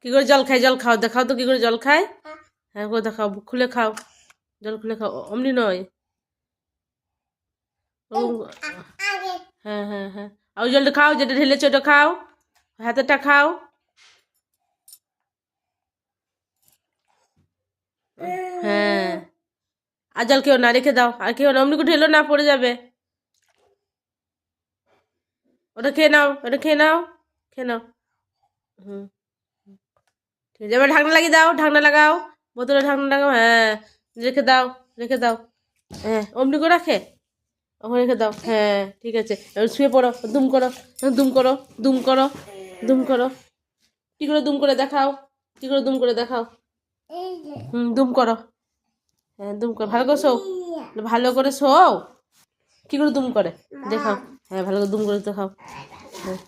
কি করে জল খায়? জল খাও, দেখাও তো কি করে জল খায়। হ্যাঁ করে দেখাও, খুলে খাও, জল খুলে খাও, অমনি নয়। হ্যাঁ হ্যাঁ হ্যাঁ, আর ওই জলটা খাও যেটা ঢেলেছো, ওটা খাও, হাতেরটা খাও। হ্যাঁ, আর জল খেও না, রেখে দাও, আর খেও না, অমনি করে ঢেলো না, পড়ে যাবে। ওটা খেয়ে নাও, ওটা খেয়ে নাও, খেয়ে নাও। হুম, ঠিক আছে, এবার ঢাকনা লাগিয়ে দাও, ঢাকনা লাগাও, বোতলে ঢাকনা লাগাও। হ্যাঁ, রেখে দাও, রেখে দাও। হ্যাঁ, অমনি করে রাখে, ওখানে রেখে দাও। হ্যাঁ ঠিক আছে, এবার শুয়ে পড়ো, দুম করো, দুম করো, দুম করো, দুম করো। কি করে দুম করে দেখাও, কি করে দুম করে দেখাও। দুম করো। হ্যাঁ দুম করো, ভালো করে শো, ভালো করে শো। কি করে দুম করে দেখাও। হ্যাঁ ভালো করে দুম করে দেখাও। হ্যাঁ